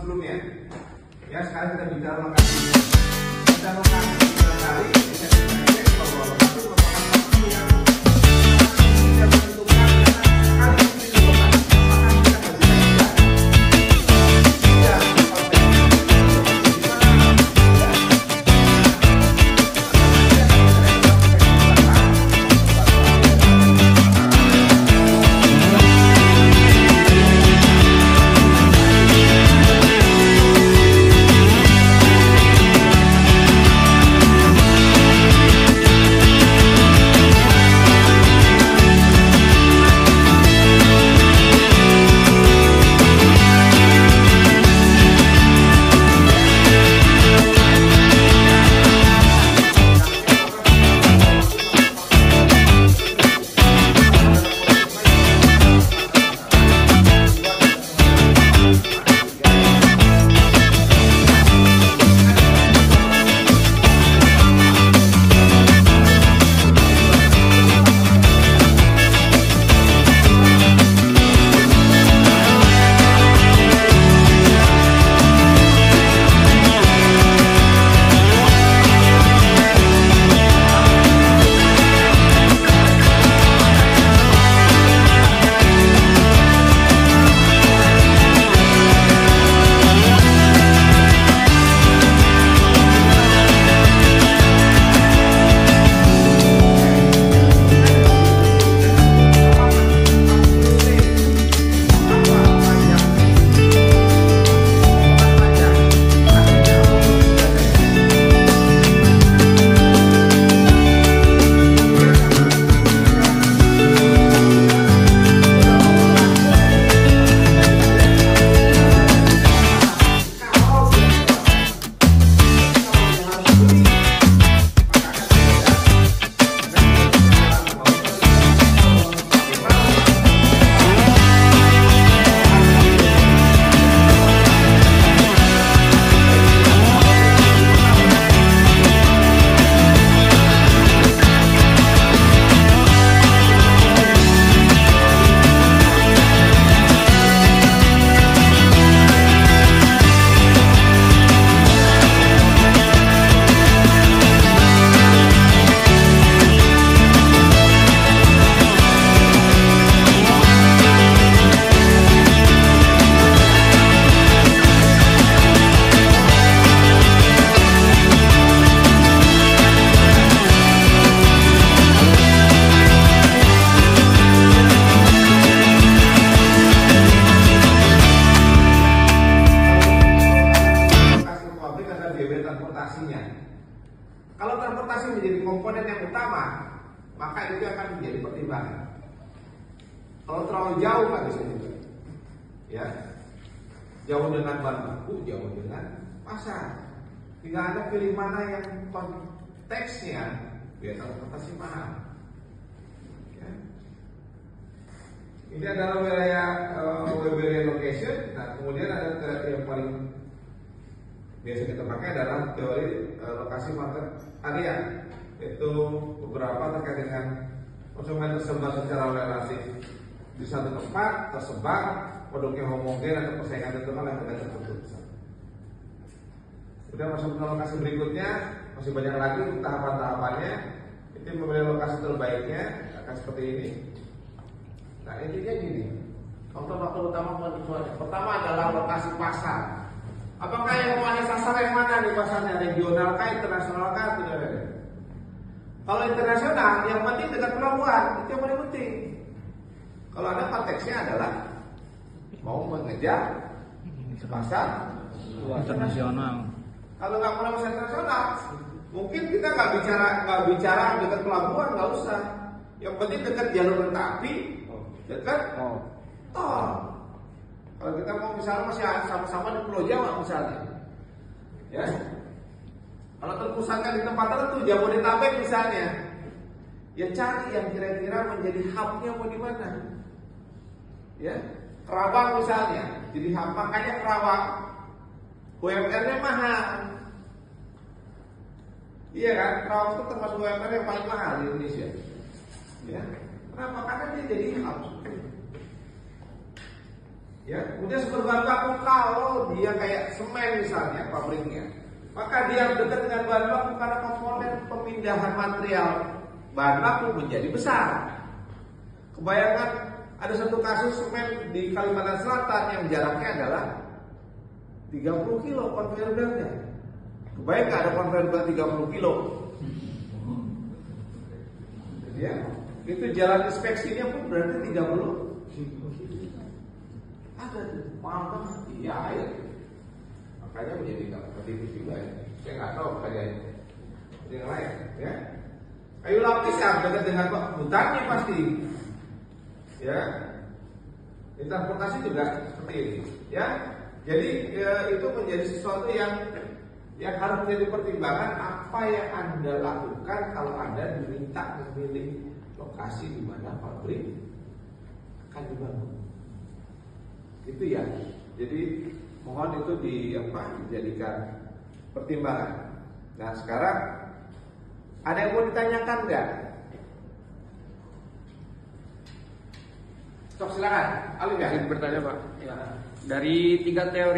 sebelumnya. Ya, sekarang kita bicara lokasinya. Kita lokasi barangkali bisa kita cek bahwa lokasi merupakan waktu yang tidak menentukan karena sekali ini lokasi apakah kita bisa tidak. Ya, kalau transportasi menjadi komponen yang utama, maka itu akan menjadi pertimbangan. Kalau terlalu jauh nggak bisa juga, ya, jauh dengan bahan baku, jauh dengan pasar. Tinggal Anda pilih mana yang konteksnya biar transportasi mahal. Ya. Ini adalah wilayah WBR location. Nah, kemudian ada teori yang paling biasa kita pakai adalah teori lokasi market area, yaitu beberapa terkait dengan konsumen tersebar secara relatif di satu tempat, tersebar, produknya homogen atau persaingan tertentu yang harga tertentu. Kemudian masuk ke lokasi berikutnya, masih banyak lagi tahapan-tahapannya. Itu memilih lokasi terbaiknya akan seperti ini. Nah, intinya gini, faktor-faktor utama penentuannya. Pertama adalah lokasi pasar. Apakah yang mau Anda sasar yang mana nih pasarnya? Regional kah, internasional kah? Kalau internasional, yang penting dekat pelabuhan, itu yang paling penting. Kalau Anda konteksnya adalah mau mengejar pasar internasional. Kalau nggak pernah pasar internasional, mungkin kita nggak bicara dekat pelabuhan, nggak usah. Yang penting dekat jalur kereta api, dekat tol. Kalau kita mau misalnya masih sama-sama di Pulau Jawa misalnya, ya. Kalau terpusatkan di tempat tertentu, Jabodetabek misalnya, ya cari yang kira-kira menjadi hubnya mau di mana, ya. Kerawang misalnya, jadi hub, makanya Kerawang UMR-nya mahal, iya kan? Kerawang itu termasuk UMR yang paling mahal di Indonesia, ya. Kenapa? Karena dia jadi hub. Ya, kemudian sumber bahan baku kalau dia kayak semen misalnya pabriknya, maka dia dekat dengan bahan baku karena komponen pemindahan material bahan baku menjadi besar. Kebayangkan ada satu kasus semen di Kalimantan Selatan yang jaraknya adalah 30 kilo konveyor beltnya. Kebayangkan ada konveyor belt 30 kilo. Ya, itu jalan inspeksinya pun berarti 30 ada tuh, mahal banget. Iya, ya. Makanya menjadi nggak kompetitif juga ya. Saya nggak tahu kalian yang lain, ya. Kayu lapis ya dekat dengan hutannya pasti, ya. Transportasi juga seperti ini, ya. Jadi itu menjadi sesuatu yang harus menjadi pertimbangan apa yang Anda lakukan kalau Anda diminta memilih lokasi di mana pabrik akan dibangun. Itu ya. Jadi mohon itu dijadikan pertimbangan. Nah, sekarang ada yang mau ditanyakan nggak? Sok silakan. Alif ya. Bertanya Pak. Ya. Dari 3 teori